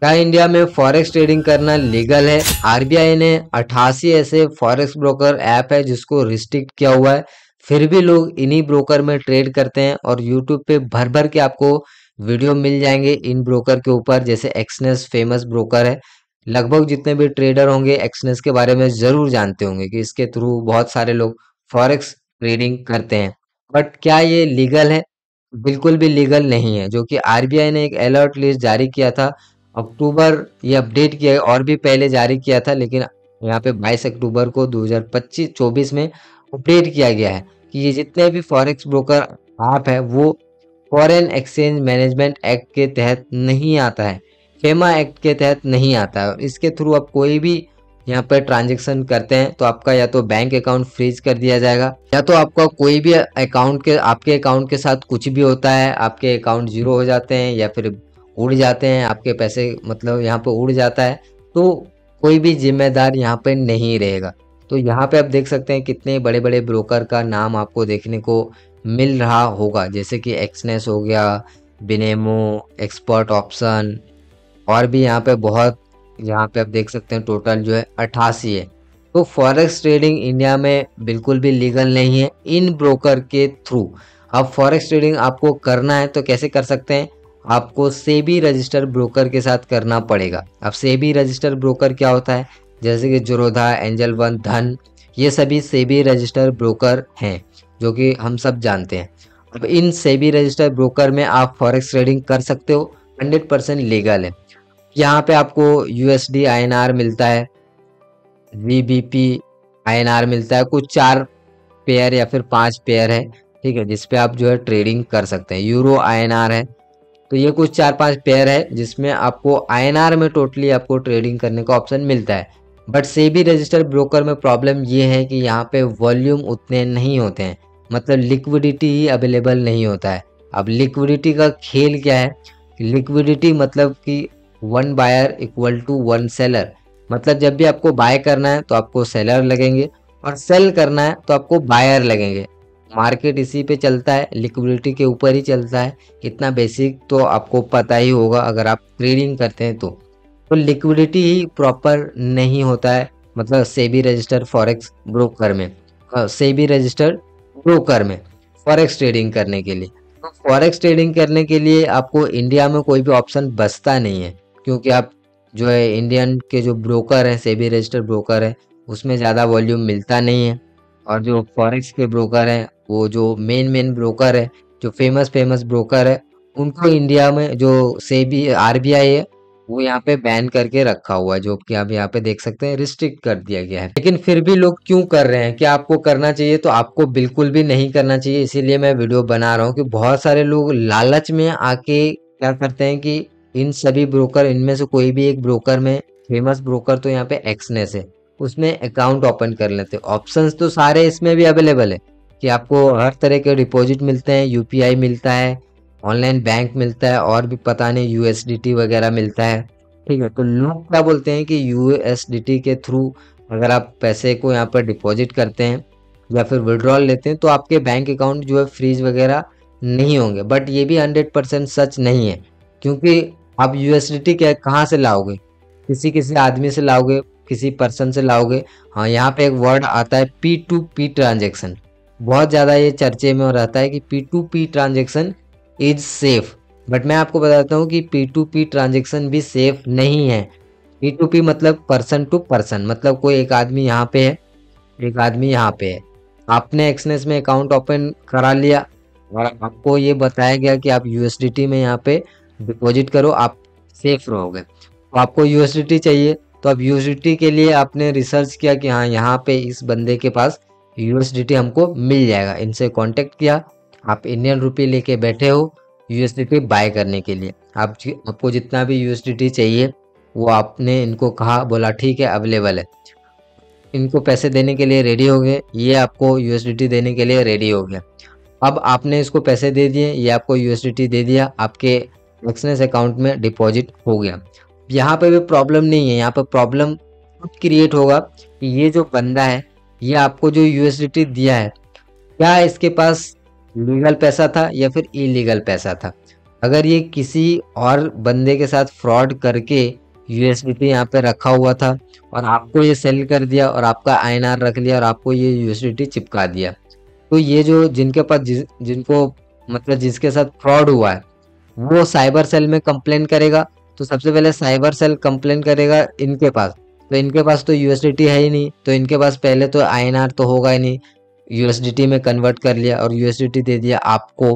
क्या इंडिया में forex trading करना लीगल है? आरबीआई ने 88 ऐसे फॉरेक्स ब्रोकर ऐप है जिसको रिस्ट्रिक्ट किया हुआ है, फिर भी लोग इन्हीं ब्रोकर में ट्रेड करते हैं और यूट्यूब पे भर भर के आपको वीडियो मिल जाएंगे इन ब्रोकर के ऊपर। जैसे एक्सनेस फेमस ब्रोकर है, लगभग जितने भी ट्रेडर होंगे एक्सनेस के बारे में जरूर जानते होंगे कि इसके थ्रू बहुत सारे लोग फॉरेक्स ट्रेडिंग करते हैं। बट क्या ये लीगल है? बिल्कुल भी लीगल नहीं है। जो कि आरबीआई ने एक अलर्ट लिस्ट जारी किया था अक्टूबर, ये अपडेट किया और भी पहले जारी किया था, लेकिन यहाँ पे 22 अक्टूबर को 2025-24 में अपडेट किया गया है कि ये जितने भी फॉरेक्स ब्रोकर ऐप है वो फॉरेन एक्सचेंज मैनेजमेंट एक्ट के तहत नहीं आता है, फेमा एक्ट के तहत नहीं आता है। इसके थ्रू आप कोई भी यहाँ पर ट्रांजेक्शन करते हैं तो आपका या तो बैंक अकाउंट फ्रीज कर दिया जाएगा, या तो आपका कोई भी अकाउंट के आपके अकाउंट के साथ कुछ भी होता है, आपके अकाउंट जीरो हो जाते हैं या फिर उड़ जाते हैं, आपके पैसे मतलब यहाँ पे उड़ जाता है, तो कोई भी जिम्मेदार यहाँ पे नहीं रहेगा। तो यहाँ पे आप देख सकते हैं कितने बड़े बड़े ब्रोकर का नाम आपको देखने को मिल रहा होगा, जैसे कि एक्सनेस हो गया, बिनेमो, एक्सपर्ट ऑप्शन, और भी यहाँ पे बहुत, यहाँ पे आप देख सकते हैं टोटल जो है 88 है। तो फॉरेक्स ट्रेडिंग इंडिया में बिल्कुल भी लीगल नहीं है इन ब्रोकर के थ्रू। अब फॉरेक्स ट्रेडिंग आपको करना है तो कैसे कर सकते हैं? आपको सेबी रजिस्टर्ड ब्रोकर के साथ करना पड़ेगा। अब सेबी रजिस्टर्ड ब्रोकर क्या होता है? जैसे कि जोरोधा, एंजल वन, धन, ये सभी सेबी रजिस्टर्ड ब्रोकर हैं जो कि हम सब जानते हैं। अब इन सेबी रजिस्टर्ड ब्रोकर में आप फॉरेक्स ट्रेडिंग कर सकते हो, 100% लीगल है। यहाँ पे आपको यूएसडी आईएनआर मिलता है, वीबीपी आईएनआर मिलता है, कुछ 4 पेयर या फिर 5 पेयर है, ठीक है, जिसपे आप जो है ट्रेडिंग कर सकते हैं। यूरो आईएनआर है, तो ये कुछ 4-5 पेयर है जिसमें आपको आईएनआर में टोटली आपको ट्रेडिंग करने का ऑप्शन मिलता है। बट सेबी रजिस्टर्ड ब्रोकर में प्रॉब्लम ये है कि यहाँ पे वॉल्यूम उतने नहीं होते हैं, मतलब लिक्विडिटी ही अवेलेबल नहीं होता है। अब लिक्विडिटी का खेल क्या है? लिक्विडिटी मतलब कि 1 बायर इक्वल टू 1 सेलर, मतलब जब भी आपको बाय करना है तो आपको सेलर लगेंगे और सेल करना है तो आपको बायर लगेंगे। मार्केट इसी पे चलता है, लिक्विडिटी के ऊपर ही चलता है। इतना बेसिक तो आपको पता ही होगा अगर आप ट्रेडिंग करते हैं तो लिक्विडिटी ही प्रॉपर नहीं होता है, मतलब सेबी रजिस्टर्ड फॉरेक्स ब्रोकर में, सेबी रजिस्टर्ड ब्रोकर में फॉरेक्स ट्रेडिंग करने के लिए। तो फॉरेक्स ट्रेडिंग करने के लिए आपको इंडिया में कोई भी ऑप्शन बचता नहीं है, क्योंकि आप जो है इंडियन के जो ब्रोकर हैं, सेबी रजिस्टर्ड ब्रोकर है, उसमें ज़्यादा वॉल्यूम मिलता नहीं है। और जो फॉरेक्स के ब्रोकर हैं, वो जो मेन ब्रोकर है, जो फेमस ब्रोकर है, उनको इंडिया में जो सेबी आरबीआई है वो यहाँ पे बैन करके रखा हुआ है, जो कि आप यहाँ पे देख सकते हैं रिस्ट्रिक्ट कर दिया गया है। लेकिन फिर भी लोग क्यों कर रहे हैं? क्या आपको करना चाहिए? तो आपको बिल्कुल भी नहीं करना चाहिए, इसीलिए मैं वीडियो बना रहा हूँ कि बहुत सारे लोग लालच में आके क्या करते हैं कि इन सभी ब्रोकर, इनमें से कोई भी एक ब्रोकर में, फेमस ब्रोकर तो यहाँ पे एक्सनेस है, उसमें अकाउंट ओपन कर लेते हैं। ऑप्शंस तो सारे इसमें भी अवेलेबल है कि आपको हर तरह के डिपॉजिट मिलते हैं, यूपीआई मिलता है, ऑनलाइन बैंक मिलता है, और भी पता नहीं यूएसडीटी वगैरह मिलता है, ठीक है। तो लोग क्या बोलते हैं कि यूएसडीटी के थ्रू अगर आप पैसे को यहाँ पर डिपॉजिट करते हैं या फिर विड्रॉल लेते हैं तो आपके बैंक अकाउंट जो है फ्रीज वगैरह नहीं होंगे। बट ये भी 100% सच नहीं है, क्योंकि आप यूएसडीटी कहाँ से लाओगे? किसी आदमी से लाओगे, किसी पर्सन से लाओगे। हाँ, यहाँ पे एक वर्ड आता है P2P ट्रांजेक्शन, बहुत ज़्यादा ये चर्चे में रहता है कि P2P transaction is safe. But मैं आपको बताता हूँ कि P2P ट्रांजेक्शन भी सेफ नहीं है। P2P मतलब पर्सन टू पर्सन, मतलब कोई एक आदमी यहाँ पे है, एक आदमी यहाँ पे है, आपने एक्सनेस में अकाउंट ओपन करा लिया और आपको ये बताया गया कि आप यूएसडीटी में यहाँ पे डिपॉजिट करो, आप सेफ रहोगे। तो आपको यूएसडीटी चाहिए, तो अब यूएसडीटी के लिए आपने रिसर्च किया कि हाँ यहाँ पे इस बंदे के पास यूएसडीटी हमको मिल जाएगा, इनसे कांटेक्ट किया, आप इंडियन रुपये लेके बैठे हो यूएसडीटी बाय करने के लिए। आपको जितना भी यूएसडीटी चाहिए वो आपने इनको कहा, बोला ठीक है अवेलेबल है, इनको पैसे देने के लिए रेडी हो गए, ये आपको यूएसडीटी देने के लिए रेडी हो गया। अब आपने इसको पैसे दे दिए, ये आपको यूएसडीटी दे दिया, आपके एक्सनेस अकाउंट में डिपॉजिट हो गया। यहाँ पे भी प्रॉब्लम नहीं है, यहाँ पे प्रॉब्लम क्रिएट होगा कि ये जो बंदा है, ये आपको जो यूएसडीटी दिया है, क्या इसके पास लीगल पैसा था या फिर इलीगल पैसा था? अगर ये किसी और बंदे के साथ फ्रॉड करके यूएसडीटी यहाँ पे रखा हुआ था और आपको ये सेल कर दिया और आपका आईएनआर रख लिया और आपको ये यूएसडीटी चिपका दिया, तो ये जो जिनके पास जिनको मतलब जिसके साथ फ्रॉड हुआ है वो साइबर सेल में कंप्लेन करेगा। तो सबसे पहले साइबर सेल कंप्लेन करेगा इनके पास, तो इनके पास तो यूएसडीटी है ही नहीं, तो इनके पास पहले तो आईएनआर तो होगा ही नहीं। यूएसडीटी में कन्वर्ट कर लिया और यूएसडीटी दे दिया आपको।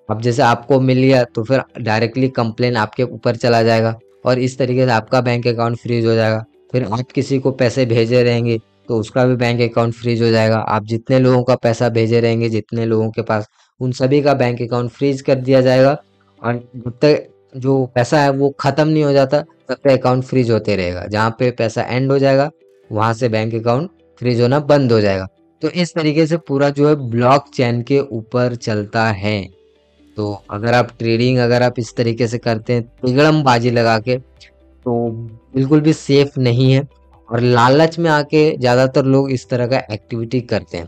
अब जैसे आपको मिल गया तो फिर डायरेक्टली कंप्लेन आपके ऊपर चला जाएगा और इस तरीके से आपका बैंक अकाउंट फ्रीज हो जाएगा। फिर आप किसी को पैसे भेजे रहेंगे तो उसका भी बैंक अकाउंट फ्रीज हो जाएगा। आप जितने लोगों का पैसा भेजे रहेंगे, जितने लोगों के पास, उन सभी का बैंक अकाउंट फ्रीज कर दिया जाएगा। और जब तक जो पैसा है वो खत्म नहीं हो जाता तब तक अकाउंट फ्रीज होते रहेगा। जहाँ पे पैसा एंड हो जाएगा वहां से बैंक अकाउंट फ्रीज होना बंद हो जाएगा। तो इस तरीके से पूरा जो है ब्लॉक चेन के ऊपर चलता है। तो अगर आप इस तरीके से करते हैं तिगड़म बाजी लगा के, तो बिल्कुल भी सेफ नहीं है। और लालच में आके ज्यादातर लोग इस तरह का एक्टिविटी करते हैं।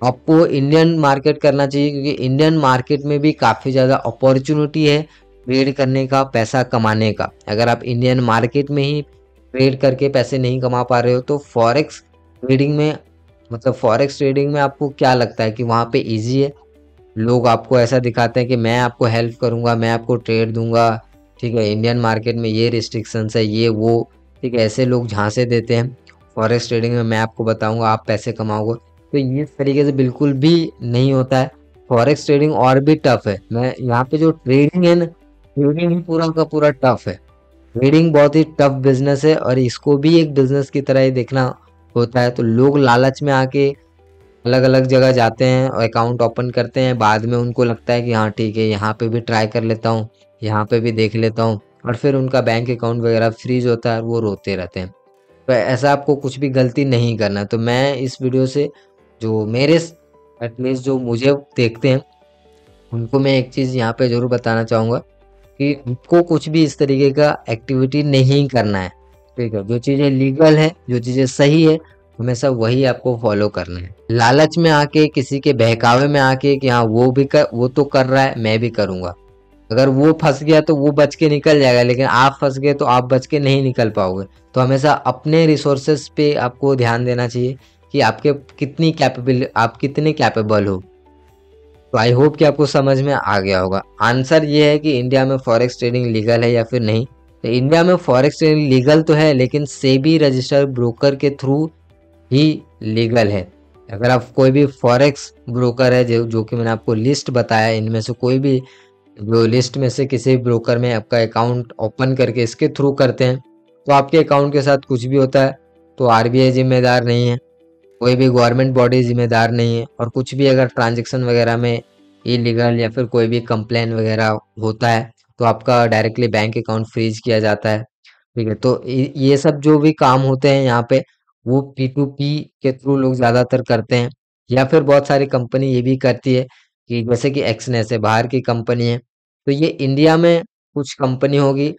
आपको इंडियन मार्केट करना चाहिए क्योंकि इंडियन मार्केट में भी काफी ज्यादा अपॉर्चुनिटी है ट्रेड करने का, पैसा कमाने का। अगर आप इंडियन मार्केट में ही ट्रेड करके पैसे नहीं कमा पा रहे हो तो फॉरेक्स ट्रेडिंग में, मतलब फॉरेक्स ट्रेडिंग में आपको क्या लगता है कि वहाँ पे इजी है? लोग आपको ऐसा दिखाते हैं कि मैं आपको हेल्प करूंगा, मैं आपको ट्रेड दूंगा, ठीक है, इंडियन मार्केट में ये रिस्ट्रिक्शंस है, ये वो, ठीक है, ऐसे लोग झांसे देते हैं फॉरेक्स ट्रेडिंग में मैं आपको बताऊंगा आप पैसे कमाओगे। तो ये इस तरीके से बिल्कुल भी नहीं होता है। फॉरेक्स ट्रेडिंग और भी टफ है। मैं यहाँ पे जो ट्रेडिंग है ना, ट्रेडिंग ही पूरा का पूरा टफ है। ट्रेडिंग बहुत ही टफ बिजनेस है और इसको भी एक बिजनेस की तरह ही देखना होता है। तो लोग लालच में आके अलग अलग जगह जाते हैं और अकाउंट ओपन करते हैं। बाद में उनको लगता है कि हाँ ठीक है, यहाँ पे भी ट्राई कर लेता हूँ, यहाँ पे भी देख लेता हूँ, और फिर उनका बैंक अकाउंट वगैरह फ्रीज होता है और वो रोते रहते हैं। तो ऐसा आपको कुछ भी गलती नहीं करना। तो मैं इस वीडियो से जो मेरे एटलीस्ट जो मुझे देखते हैं उनको मैं एक चीज़ यहाँ पे जरूर बताना चाहूँगा कि आपको कुछ भी इस तरीके का एक्टिविटी नहीं करना है। ठीक है, जो चीज़ें लीगल है, जो चीज़ें सही है, हमेशा वही आपको फॉलो करना है। लालच में आके, किसी के बहकावे में आके कि हाँ वो तो कर रहा है मैं भी करूंगा, अगर वो फंस गया तो वो बच के निकल जाएगा, लेकिन आप फंस गए तो आप बच के नहीं निकल पाओगे। तो हमेशा अपने रिसोर्सेस पे आपको ध्यान देना चाहिए कि आप कितने कैपेबल हो। तो आई होप कि आपको समझ में आ गया होगा। आंसर ये है कि इंडिया में फॉरेक्स ट्रेडिंग लीगल है या फिर नहीं। तो इंडिया में फॉरेक्स ट्रेडिंग लीगल तो है, लेकिन सेबी रजिस्टर्ड ब्रोकर के थ्रू ही लीगल है। अगर आप कोई भी फॉरेक्स ब्रोकर है जो कि मैंने आपको लिस्ट बताया, इनमें से कोई भी जो लिस्ट में से किसी ब्रोकर में आपका अकाउंट ओपन करके इसके थ्रू करते हैं तो आपके अकाउंट के साथ कुछ भी होता है तो आरबीआई जिम्मेदार नहीं है, कोई भी गवर्नमेंट बॉडी जिम्मेदार नहीं है। और कुछ भी अगर ट्रांजैक्शन वगैरह में इलीगल या फिर कोई भी कंप्लेन वगैरह होता है तो आपका डायरेक्टली बैंक अकाउंट फ्रीज किया जाता है। ठीक है, तो ये सब जो भी काम होते हैं यहाँ पे वो P2P के थ्रू लोग ज्यादातर करते हैं। या फिर बहुत सारी कंपनी ये भी करती है कि जैसे कि एक्सनेस है, बाहर की कंपनी है, तो ये इंडिया में कुछ कंपनी होगी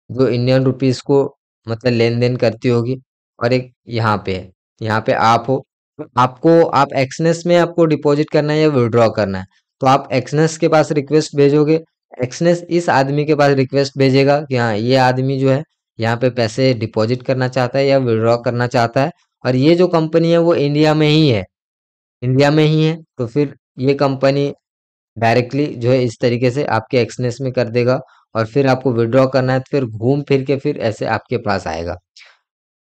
जो इंडियन रुपीस को मतलब लेन देन करती होगी, और एक यहाँ पे है, यहाँ पे आप हो। तो आप एक्सनेस में आपको डिपॉजिट करना है या विड्रॉ करना है, तो आप एक्सनेस के पास रिक्वेस्ट भेजोगे। एक्सनेस इस आदमी के पास रिक्वेस्ट भेजेगा कि हाँ ये आदमी जो है यहाँ पे पैसे डिपॉजिट करना चाहता है या विड्रॉ करना चाहता है, और ये जो कंपनी है वो इंडिया में ही है, तो फिर ये कंपनी डायरेक्टली जो है इस तरीके से आपके एक्सनेस में कर देगा। और फिर आपको विड्रॉ करना है तो फिर घूम फिर के फिर ऐसे आपके पास आएगा।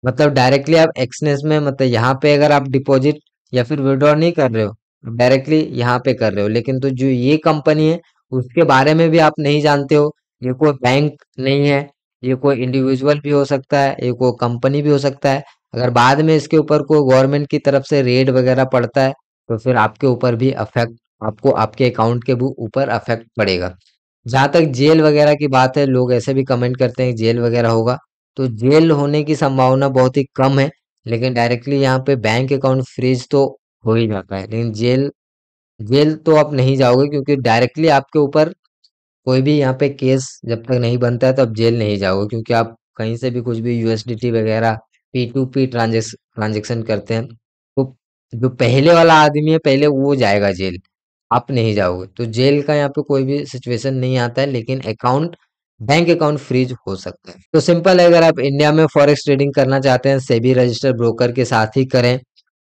मतलब डायरेक्टली आप एक्सनेस में, मतलब यहाँ पे अगर आप डिपॉजिट या फिर विड्रॉ नहीं कर रहे हो, डायरेक्टली यहाँ पे कर रहे हो, लेकिन तो जो ये कंपनी है उसके बारे में भी आप नहीं जानते हो। ये कोई बैंक नहीं है, ये कोई इंडिविजुअल भी हो सकता है, ये कोई कंपनी भी हो सकता है। अगर बाद में इसके ऊपर कोई गवर्नमेंट की तरफ से रेड वगैरह पड़ता है तो फिर आपके ऊपर भी अफेक्ट, आपको आपके अकाउंट के भी ऊपर अफेक्ट पड़ेगा। जहां तक जेल वगैरह की बात है, लोग ऐसे भी कमेंट करते हैं कि जेल वगैरह होगा, तो जेल होने की संभावना बहुत ही कम है। लेकिन डायरेक्टली यहाँ पे बैंक अकाउंट फ्रीज तो हो ही जाता है, लेकिन जेल जेल तो आप नहीं जाओगे क्योंकि डायरेक्टली आपके ऊपर कोई भी यहाँ पे केस जब तक नहीं बनता है तो आप जेल नहीं जाओगे, क्योंकि आप कहीं से भी कुछ भी यूएसडीटी वगैरह P2P ट्रांजेक्शन करते हैं तो जो पहले वाला आदमी है पहले वो जाएगा जेल। आप नहीं जाओगे। तो जेल का यहाँ पे कोई भी सिचुएशन नहीं आता है, लेकिन अकाउंट, बैंक अकाउंट फ्रीज हो सकता है। तो सिंपल है, अगर आप इंडिया में फॉरेक्स ट्रेडिंग करना चाहते हैं सेबी रजिस्टर्ड ब्रोकर के साथ ही करें।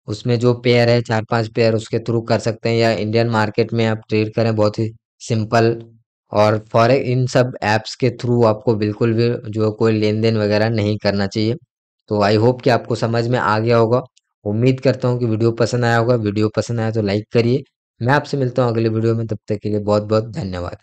उसमें जो पेयर है 4-5 पेयर उसके थ्रू कर सकते हैं, या इंडियन मार्केट में आप ट्रेड करें, बहुत ही सिंपल। और फॉरेक्स इन सब एप्स के थ्रू आपको बिल्कुल भी जो कोई लेन देन वगैरह नहीं करना चाहिए। तो आई होप कि आपको समझ में आ गया होगा। उम्मीद करता हूँ कि वीडियो पसंद आया होगा। वीडियो पसंद आया तो लाइक करिए। मैं आपसे मिलता हूँ अगले वीडियो में, तब तक के लिए बहुत बहुत धन्यवाद।